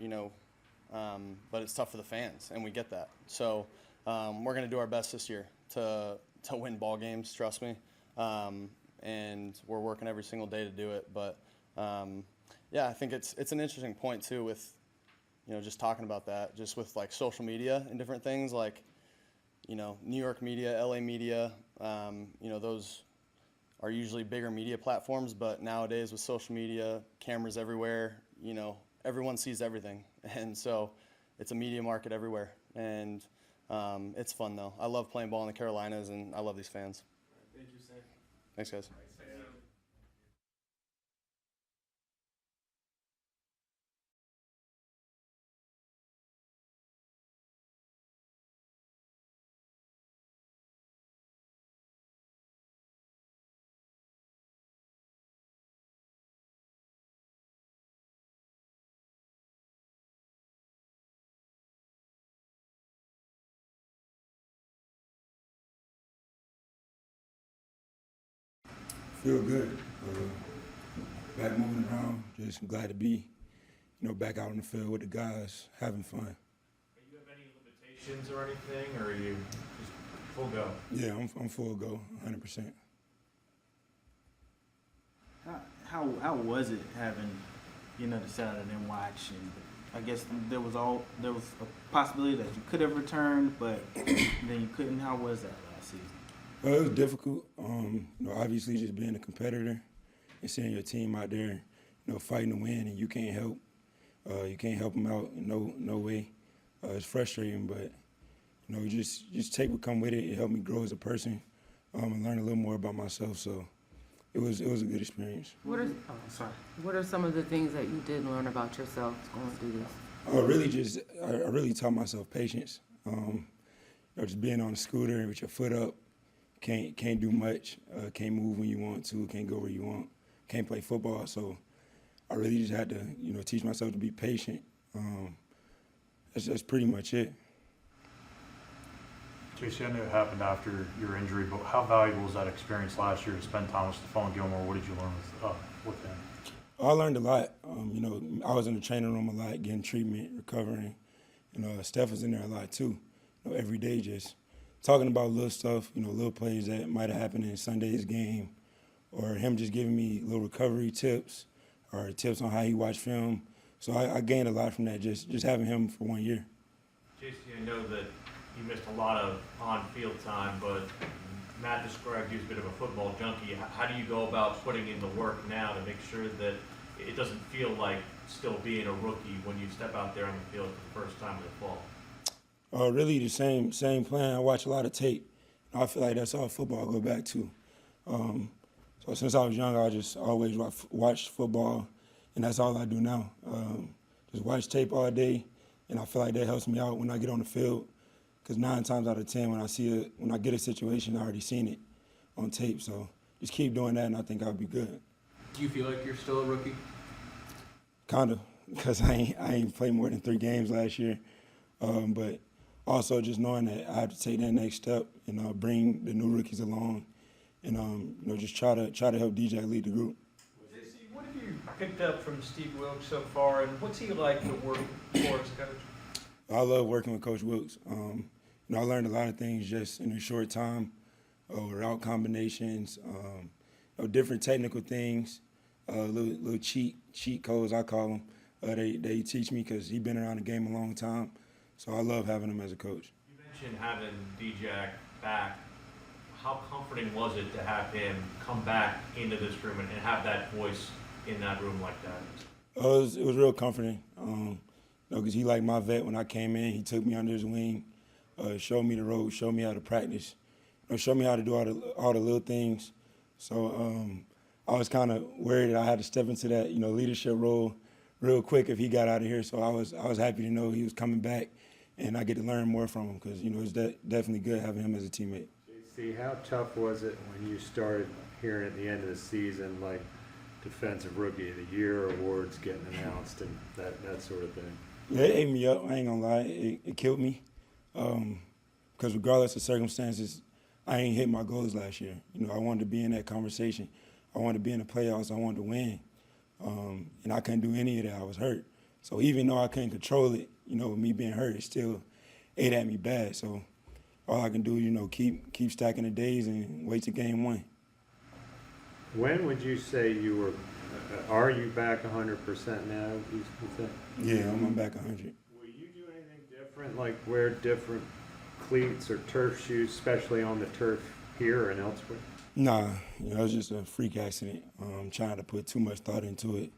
but it's tough for the fans, and we get that. So we're going to do our best this year to win ball games, trust me. And we're working every single day to do it. But, yeah, I think it's an interesting point, too, with, just talking about that, just with, like, social media and different things, like, New York media, LA media, those are usually bigger media platforms. But nowadays with social media, cameras everywhere, everyone sees everything. And so it's a media market everywhere. And it's fun, though. I love playing ball in the Carolinas, and I love these fans. Thank you, Sam. Thanks, guys. Feel good. Back moving around. Just glad to be, back out in the field with the guys, having fun. Do you have any limitations or anything, or are you just full go? Yeah, I'm full go, 100%. How was it having, to sit out and then watch? And I guess there was a possibility that you could have returned, but then you couldn't. How was that last season? Well, it was difficult. Obviously just being a competitor and seeing your team out there, fighting to win, and you can't help. You can't help them out in no way. It's frustrating, but just take what come with it. It helped me grow as a person and learn a little more about myself. So it was a good experience. What are some of the things that you did learn about yourself going through this? I really taught myself patience. Just being on a scooter with your foot up, can't do much, can't move when you want to, can't go where you want, can't play football. So I really just had to, teach myself to be patient. That's pretty much it. JC, I know it happened after your injury, but how valuable was that experience last year to spend time with Stephon Gilmore? What did you learn with him? I learned a lot. I was in the training room a lot, getting treatment, recovering. Steph was in there a lot too. Every day just talking about little stuff, little plays that might have happened in Sunday's game, or him just giving me little recovery tips or tips on how he watched film. So I gained a lot from that, just having him for 1 year. JC, I know that you missed a lot of on-field time, but Matt described you as a bit of a football junkie. How do you go about putting in the work now to make sure that it doesn't feel like still being a rookie when you step out there on the field for the first time in the fall? Really the same plan. I watch a lot of tape. I feel like that's all football go back to. So since I was young, I just always watched football, and that's all I do now. Just watch tape all day, and I feel like that helps me out when I get on the field. Because 9 times out of 10, when I get a situation, I already seen it on tape. So just keep doing that, and I think I'll be good. Do you feel like you're still a rookie? Kinda, because I ain't played more than 3 games last year. But also just knowing that I have to take that next step and bring the new rookies along, and just try to help DJ lead the group. JC, what have you picked up from Steve Wilkes so far, and what's he like to work for as coach? I love working with Coach Wilkes. I learned a lot of things just in a short time, route combinations, different technical things, little cheat codes I call them. They teach me because he's been around the game a long time, so I love having him as a coach. You mentioned having DJ back. How comforting was it to have him come back into this room and have that voice in that room like that? It was real comforting, because he like my vet when I came in. He took me under his wing, showed me the ropes, showed me how to practice, showed me how to do all the little things. So I was kind of worried that I had to step into that leadership role real quick if he got out of here. So I was happy to know he was coming back, and I get to learn more from him because it's definitely good having him as a teammate. JC, how tough was it when you started hearing at the end of the season, like Defensive Rookie of the Year awards getting announced and that sort of thing? Yeah, it ate me up. I ain't gonna lie, it killed me. Because regardless of circumstances, I ain't hit my goals last year. I wanted to be in that conversation. I wanted to be in the playoffs. I wanted to win. And I couldn't do any of that. I was hurt. So even though I couldn't control it, with me being hurt, it still ate at me bad. So all I can do, keep stacking the days and wait to game 1. When would you say you were, are you back 100% now, you think? Yeah, I'm back 100. Will you do anything different, like wear different cleats or turf shoes, especially on the turf here and elsewhere? Nah, it was just a freak accident. Trying to put too much thought into it.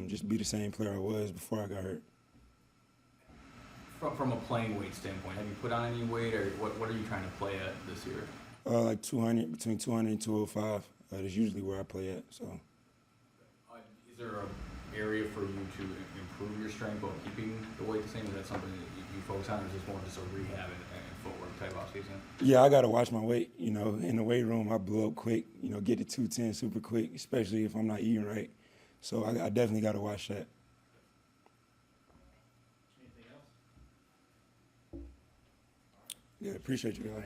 Just be the same player I was before I got hurt. From a playing weight standpoint, have you put on any weight, or what are you trying to play at this year? Like 200, between 200 and 205. That's usually where I play at. So. Is there an area for you to improve your strength while keeping the weight the same? Is that something that you focus on, or is this more just a rehab and footwork type off season? Yeah, I got to watch my weight. In the weight room, I blow up quick. Get to 210 super quick, especially if I'm not eating right. So I definitely got to watch that. Anything else? Yeah, appreciate you guys.